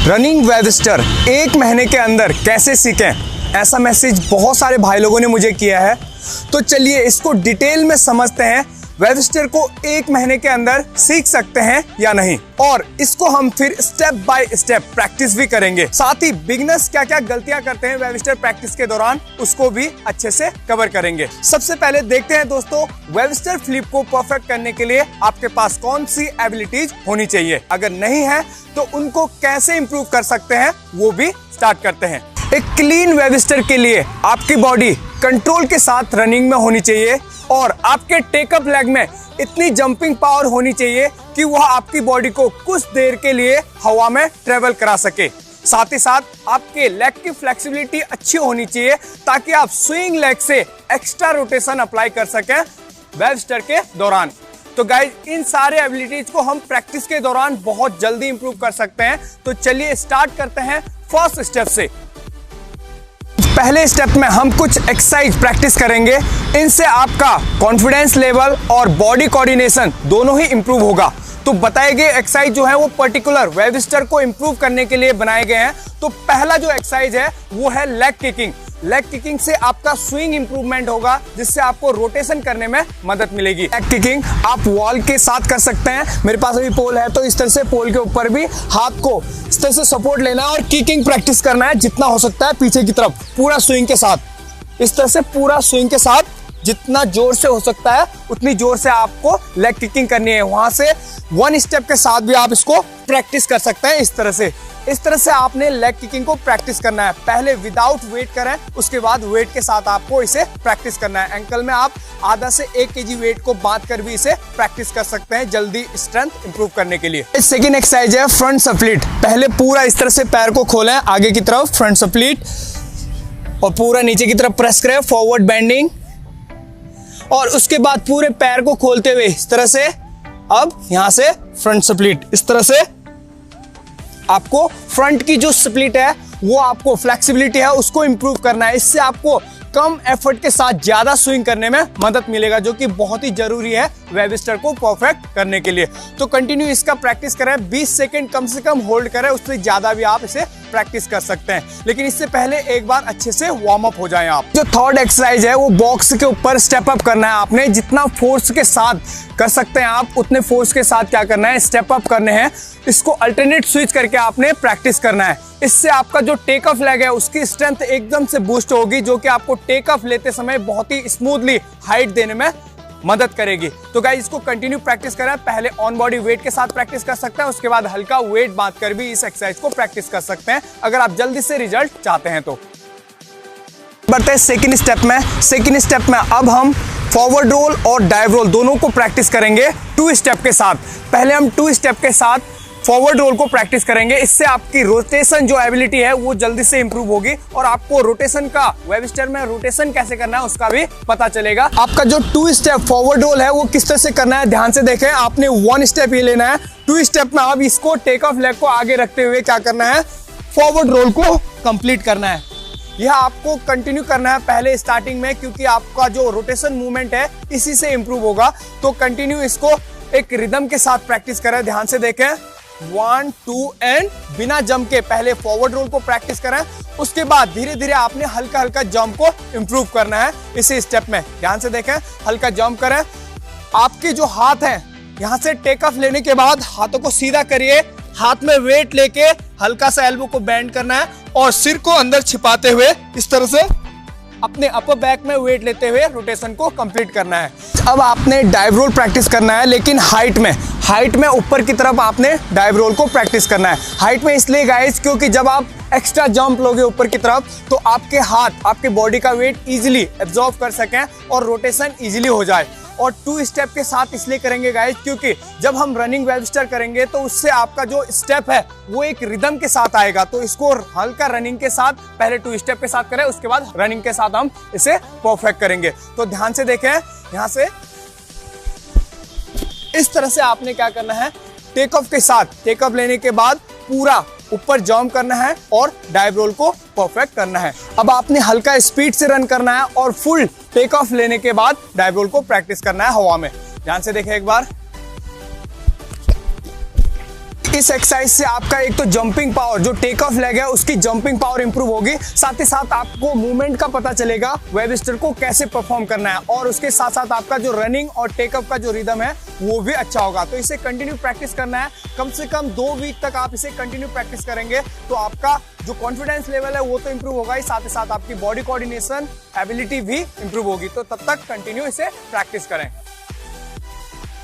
Running Webster 1 महीने के अंदर कैसे सीखें, ऐसा मैसेज बहुत सारे भाई लोगों ने मुझे किया है। तो चलिए इसको डिटेल में समझते हैं, वेबस्टर को 1 महीने के अंदर सीख सकते हैं या नहीं, और इसको हम फिर स्टेप बाय स्टेप प्रैक्टिस भी करेंगे। साथ ही बिगिनर्स क्या क्या गलतियां करते हैं वेबस्टर प्रैक्टिस के दौरान, उसको भी अच्छे से कवर करेंगे। सबसे पहले देखते हैं दोस्तों, वेबस्टर फ्लिप को परफेक्ट करने के लिए आपके पास कौन सी एबिलिटीज होनी चाहिए, अगर नहीं है तो उनको कैसे इंप्रूव कर सकते हैं, वो भी स्टार्ट करते हैं। एक क्लीन वेबस्टर के लिए आपकी बॉडी कंट्रोल के साथ रनिंग में होनी चाहिए और आपके टेकअप लेग में इतनी जंपिंग पावर होनी चाहिए कि वह आपकी बॉडी को कुछ देर के लिए हवा में ट्रेवल करा सके। साथ ही साथ आपके लेग की फ्लेक्सिबिलिटी अच्छी होनी चाहिए ताकि आप स्विंग लेग से एक्स्ट्रा रोटेशन अप्लाई कर सकें वेबस्टर के दौरान। तो गाइज, इन सारे एबिलिटीज को हम प्रैक्टिस के दौरान बहुत जल्दी इंप्रूव कर सकते हैं। तो चलिए स्टार्ट करते हैं फर्स्ट स्टेप से। पहले स्टेप में हम कुछ एक्सरसाइज प्रैक्टिस करेंगे। इनसे आपका कॉन्फिडेंस लेवल और बॉडी कोऑर्डिनेशन दोनों ही इंप्रूव होगा। तो बताए गए एक्सरसाइज जो है वो पर्टिकुलर वेबस्टर को इंप्रूव करने के लिए बनाए गए हैं। तो पहला जो एक्सरसाइज है वो है लेग किकिंग। लेग किकिंग से आपका स्विंग इंप्रूवमेंट होगा, जिससे आपको रोटेशन करने में मदद मिलेगी। लेग किकिंग आप वॉल के साथ कर सकते हैं। मेरे पास अभी पोल है तो इस तरह से पोल के ऊपर भी हाथ को इस तरह से सपोर्ट लेना और किकिंग प्रैक्टिस करना है जितना हो सकता है पीछे की तरफ, पूरा स्विंग के साथ। इस तरह से पूरा स्विंग के साथ जितना जोर से हो सकता है उतनी जोर से आपको लेग किकिंग करनी है। वहां से 1 स्टेप के साथ भी आप इसको प्रैक्टिस कर सकते हैं। इस तरह से आपने लेग किकिंग को प्रैक्टिस करना है। पहले विदाउट वेट करें, उसके बाद वेट के साथ आपको इसे प्रैक्टिस करना है। एंकल में आप आधा से 1 केजी वेट को बांध कर भी इसे प्रैक्टिस कर सकते हैं जल्दी स्ट्रेंथ इंप्रूव करने के लिए। सेकेंड एक्सरसाइज है फ्रंट स्प्लिट। पहले पूरा इस तरह से पैर को खोलें आगे की तरफ, फ्रंट स्प्लिट, और पूरा नीचे की तरफ प्रेस करें, फॉरवर्ड बेंडिंग, और उसके बाद पूरे पैर को खोलते हुए इस तरह से अब यहां से फ्रंट स्प्लिट। इस तरह से आपको फ्रंट की जो स्प्लिट है वो आपको फ्लेक्सिबिलिटी है उसको इंप्रूव करना है। इससे आपको कम एफर्ट के साथ ज्यादा स्विंग करने में मदद मिलेगा, जो कि बहुत ही जरूरी है वेबस्टर को परफेक्ट करने के लिए। तो कंटिन्यू इसका प्रैक्टिस करें, 20 सेकंड कम से कम होल्ड करें, उससे ज्यादा भी आप इसे प्रैक्टिस कर सकते हैं। लेकिन इससे पहले एक बार अच्छे से वार्म अप हो जाएं आप। जो थर्ड एक्सरसाइज है वो बॉक्स के ऊपर स्टेप अप करना है आपने। जितना फोर्स के साथ कर सकते हैं आप उतने फोर्स के साथ क्या करना है, स्टेप अप करने हैं। इसको अल्टरनेट स्विच करके आपने प्रैक्टिस करना है। इससे आपका जो टेक ऑफ लेग है उसकी स्ट्रेंथ एकदम से बूस्ट होगी, जो कि आपको टेक ऑफ लेते समय बहुत ही स्मूथली हाइट देने में मदद करेगी। तो गाइस, इसको कंटिन्यू प्रैक्टिस करें। पहले ऑन बॉडी वेट के साथ प्रैक्टिस कर सकते हैं, उसके बाद हल्का वेट बांध कर भी इस एक्सरसाइज को प्रैक्टिस कर सकते हैं अगर आप जल्दी से रिजल्ट चाहते हैं तो। बढ़ते हैं सेकंड स्टेप में। सेकंड स्टेप में अब हम फॉरवर्ड रोल और डाइव रोल दोनों को प्रैक्टिस करेंगे 2 स्टेप के साथ। पहले हम 2 स्टेप के साथ फॉरवर्ड रोल को प्रैक्टिस करेंगे। इससे आपकी रोटेशन जो एबिलिटी है वो जल्दी से इंप्रूव होगी और आपको रोटेशन का, वेबस्टर में रोटेशन कैसे करना है उसका भी पता चलेगा। आपका जो 2 स्टेप फॉरवर्ड रोल है वो किस तरह से करना है ध्यान से देखें। आपने 1 स्टेप ही लेना है। 2 स्टेप में अब इसको टेक ऑफ लेग को आगे रखते हुए क्या करना है, फॉरवर्ड रोल को कंप्लीट करना है। यह आपको कंटिन्यू करना है पहले स्टार्टिंग में, क्योंकि आपका जो रोटेशन मूवमेंट है इसी से इंप्रूव होगा। तो कंटिन्यू इसको एक रिदम के साथ प्रैक्टिस करें, ध्यान से देखें। 1 2 एंड बिना जंप के पहले फॉरवर्ड रोल को प्रैक्टिस करें, उसके बाद धीरे धीरे आपने हल्का हल्का जंप को इंप्रूव करना है इसी स्टेप में। ध्यान से देखें, हल्का जंप करें। आपके जो हाथ हैं यहां से टेक ऑफ लेने के बाद हाथों को सीधा करिए, हाथ में वेट लेके हल्का सा एल्बो को बेंड करना है और सिर को अंदर छिपाते हुए इस तरह से अपने अपर बैक में वेट लेते हुए रोटेशन को कंप्लीट करना है। अब आपने डाइव रोल प्रैक्टिस करना है, लेकिन हाइट में ऊपर की तरफ आपने डाइव रोल को प्रैक्टिस करना है। हाइट में इसलिए गाइस क्योंकि जब आप एक्स्ट्रा जंप लोगे ऊपर की तरफ तो आपके हाथ आपके बॉडी का वेट इजीली एब्जॉर्ब कर सकें और रोटेशन इजीली हो जाए। और 2 स्टेप के साथ इसलिए करेंगे गाइस क्योंकि जब हम रनिंग वेबस्टर करेंगे तो उससे आपका जो स्टेप है वो एक रिदम के साथ आएगा। तो इसको हल्का रनिंग के साथ पहले 2 स्टेप के साथ करें, उसके बाद रनिंग के साथ हम इसे परफेक्ट करेंगे। तो ध्यान से देखें, यहां से इस तरह से आपने क्या करना है, टेक ऑफ के साथ, टेक ऑफ लेने के बाद पूरा ऊपर जंप करना है और डाइव रोल को परफेक्ट करना है। अब आपने हल्का स्पीड से रन करना है और फुल टेक ऑफ लेने के बाद डाइव रोल को प्रैक्टिस करना है हवा में। ध्यान से देखें एक बार। इस एक्सरसाइज से आपका एक तो जंपिंग पावर, जो टेक ऑफ लेग है उसकी जंपिंग पावर इंप्रूव होगी, साथ ही साथ आपको मूवमेंट का पता चलेगा वेटलिफ्टर को कैसे परफॉर्म करना है, और उसके साथ साथ आपका जो रनिंग और टेक ऑफ का जो रिदम है वो भी अच्छा होगा। तो इसे कंटिन्यू प्रैक्टिस करना है, कम से कम 2 वीक तक आप इसे कंटिन्यू प्रैक्टिस करेंगे तो आपका जो कॉन्फिडेंस लेवल है वो तो इंप्रूव होगा ही, साथ ही साथ आपकी बॉडी कोऑर्डिनेशन एबिलिटी भी इंप्रूव होगी। तो तब तक कंटिन्यू इसे प्रैक्टिस करें।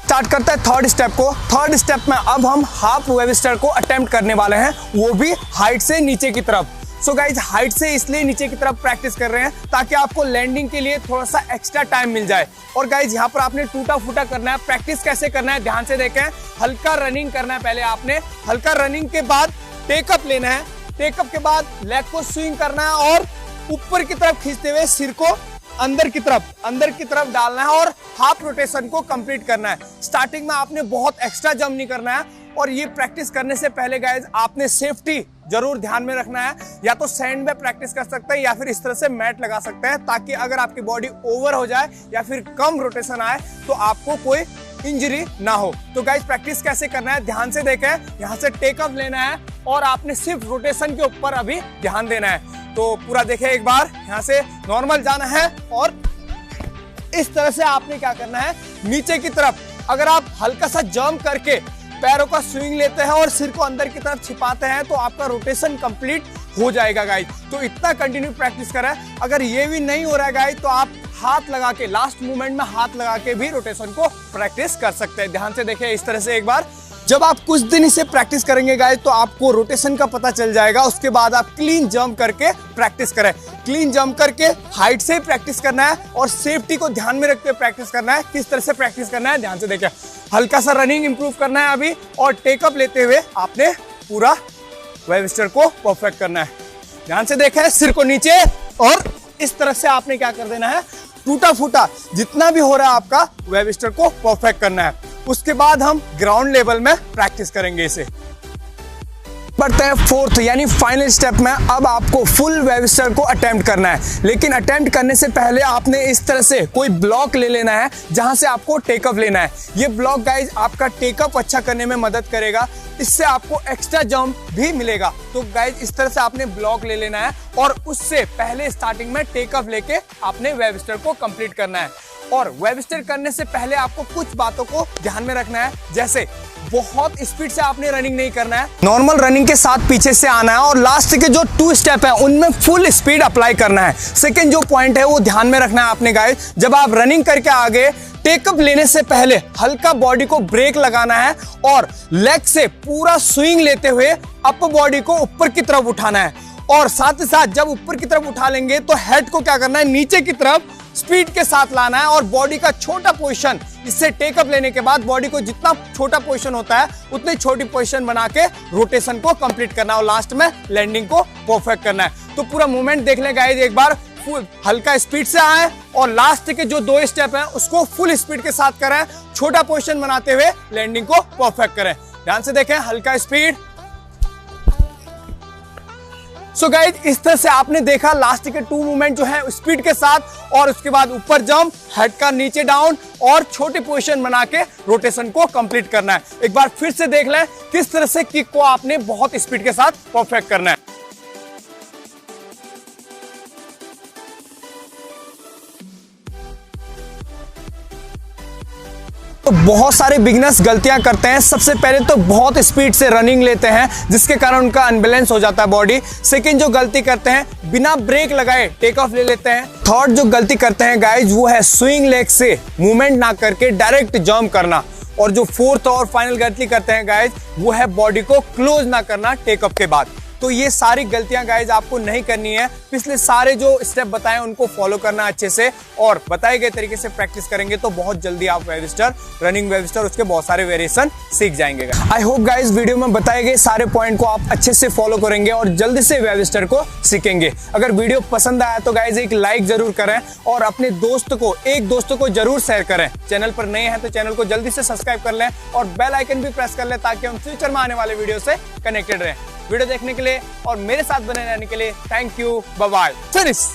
स्टार्ट करते हैं थर्ड स्टेप को। थर्ड स्टेप में अब हम हाफ वेटलिफ्टर को अटेम्प्ट करने वाले हैं, वो भी हाइट से नीचे की तरफ। सो गाइज, हाइट से इसलिए नीचे की तरफ प्रैक्टिस कर रहे हैं ताकि आपको लैंडिंग के लिए थोड़ा सा एक्स्ट्रा टाइम मिल जाए। और गाइज, यहाँ पर आपने टूटा फूटा करना है। प्रैक्टिस कैसे करना है ध्यान से देखें। हल्का रनिंग करना है पहले आपने, हल्का रनिंग के बाद टेकअप लेना है, टेकअप के बाद लेग को स्विंग करना है और ऊपर की तरफ खींचते हुए सिर को अंदर की तरफ डालना है और हाफ रोटेशन को कंप्लीट करना है। स्टार्टिंग में आपने बहुत एक्स्ट्रा जंप नहीं करना है, और ये प्रैक्टिस करने से पहले गाइज आपने सेफ्टी जरूर ध्यान में रखना है। या तो सैंड में प्रैक्टिस कर सकते हैं या फिर इस तरह से मैट लगा सकते हैं, ताकि अगर आपकी बॉडी ओवर हो जाए या फिर कम रोटेशन आए तो आपको कोई इंजरी ना हो। तो गाइज, प्रैक्टिस कैसे करना है ध्यान से देखें। यहाँ से टेक ऑफ लेना है और आपने सिर्फ रोटेशन के ऊपर अभी ध्यान देना है। तो पूरा देखें एक बार। यहाँ से नॉर्मल जाना है और इस तरह से आपने क्या करना है, नीचे की तरफ अगर आप हल्का सा जंप करके पैरों का स्विंग लेते हैं और सिर को अंदर की तरफ छिपाते हैं तो आपका रोटेशन कंप्लीट हो जाएगा गाइज। तो इतना कंटिन्यू प्रैक्टिस करें। अगर ये भी नहीं हो रहा है गाइज तो आप हाथ लगा के, लास्ट मूवमेंट में हाथ लगा के भी रोटेशन को प्रैक्टिस कर सकते हैं। ध्यान से देखें इस तरह से एक बार। जब आप कुछ दिन इसे प्रैक्टिस करेंगे गाइज तो आपको रोटेशन का पता चल जाएगा। उसके बाद आप क्लीन जंप करके प्रैक्टिस करें। क्लीन जंप करके हाइट से प्रैक्टिस करना है और सेफ्टी को ध्यान में रखते हुए प्रैक्टिस करना है। किस तरह से प्रैक्टिस करना है ध्यान से देखें। हल्का सा रनिंग इंप्रूव करना है अभी, और टेकअप लेते हुए आपने पूरा वेटलिफ्टर को परफेक्ट करना है। ध्यान से देखें, सिर को नीचे, और इस तरह से आपने क्या कर देना है, टूटा फूटा जितना भी हो रहा है आपका वेटलिफ्टर को परफेक्ट करना है। उसके बाद हम ग्राउंड लेवल में प्रैक्टिस करेंगे इसे। बढ़ते हैं फोर्थ यानी फाइनल स्टेप में। अब आपको फुल वेटलिफ्टर को अटेम्प्ट करना है, लेकिन अटेम्प्ट करने से पहले आपने इस तरह से कोई ब्लॉक ले लेना है जहां से आपको टेकअप लेना है। ये ब्लॉक गाइज आपका टेकअप अच्छा करने में मदद करेगा, इससे आपको एक्स्ट्रा जंप भी मिलेगा। तो गाइज इस तरह से आपने ब्लॉक ले लेना है और उससे पहले स्टार्टिंग में टेकअप लेके आपने वेटलिफ्टर को कंप्लीट करना है। और वेटलिफ्टर करने से पहले आपको कुछ बातों को ध्यान में रखना है, जैसे बहुत स्पीड से आपने रनिंग नहीं करना है, नॉर्मल रनिंग के साथ पीछे से आना है, और लास्ट के जो 2 स्टेप है उनमें फुल स्पीड अप्लाई करना है। सेकंड जो पॉइंट है वो ध्यान में रखना है आपने गाइस, जब आप रनिंग करके आगे टेकअप लेने से पहले हल्का बॉडी को ब्रेक लगाना है और लेग से पूरा स्विंग लेते हुए अपर बॉडी को ऊपर की तरफ उठाना है। और साथ ही साथ जब ऊपर की तरफ उठा लेंगे तो हेड को क्या करना है, नीचे की तरफ स्पीड के साथ लाना है और बॉडी का छोटा पोजीशन, इससे टेकअप लेने के बाद बॉडी को जितना छोटा पोजीशन होता है उतनी छोटी पोजीशन बना के रोटेशन को कंप्लीट करना है और लास्ट में लैंडिंग को परफेक्ट करना है। तो पूरा मूवमेंट देख ले गाइस एक बार। फुल हल्का स्पीड से आए और लास्ट के जो 2 स्टेप हैं उसको फुल स्पीड के साथ करें, छोटा पोजीशन बनाते हुए लैंडिंग को परफेक्ट करें। ध्यान से देखें, हल्का स्पीड। सो गाइज इस तरह से आपने देखा लास्ट के 2 मूवमेंट जो है स्पीड के साथ, और उसके बाद ऊपर जंप, हेड का नीचे डाउन और छोटी पोजीशन बना के रोटेशन को कंप्लीट करना है। एक बार फिर से देख लें किस तरह से किक को आपने बहुत स्पीड के साथ परफेक्ट करना है। तो बहुत सारे बिगिनर्स गलतियां करते हैं। सबसे पहले तो बहुत स्पीड से रनिंग लेते हैं जिसके कारण उनका अनबैलेंस हो जाता है बॉडी। सेकंड जो गलती करते हैं, बिना ब्रेक लगाए टेक ऑफ ले लेते हैं। थर्ड जो गलती करते हैं गाइज वो है स्विंग लेग से मूवमेंट ना करके डायरेक्ट जंप करना। और जो फोर्थ और फाइनल गलती करते हैं गाइज वो है बॉडी को क्लोज ना करना टेक ऑफ के बाद। तो ये सारी गलतियां गाइज आपको नहीं करनी है। पिछले सारे जो स्टेप बताए उनको फॉलो करना अच्छे से, और बताए गए तरीके से प्रैक्टिस करेंगे तो बहुत जल्दी आप वेटलिफ्टर, रनिंग वेटलिफ्टर, उसके बहुत सारे वेरिएशन सीख जाएंगे। आई होप गाइज वीडियो में बताए गए सारे पॉइंट को आप अच्छे से फॉलो करेंगे और जल्दी से वेटलिफ्टर को सीखेंगे। अगर वीडियो पसंद आया तो गाइज एक लाइक जरूर करें और अपने एक दोस्त को जरूर शेयर करें। चैनल पर नए हैं तो चैनल को जल्दी से सब्सक्राइब कर लें और बेल आइकन भी प्रेस कर लें ताकि हम फ्यूचर में आने वाले वीडियो से कनेक्टेड रहें। वीडियो देखने के लिए और मेरे साथ बने रहने के लिए thank you. Bye bye. Finish.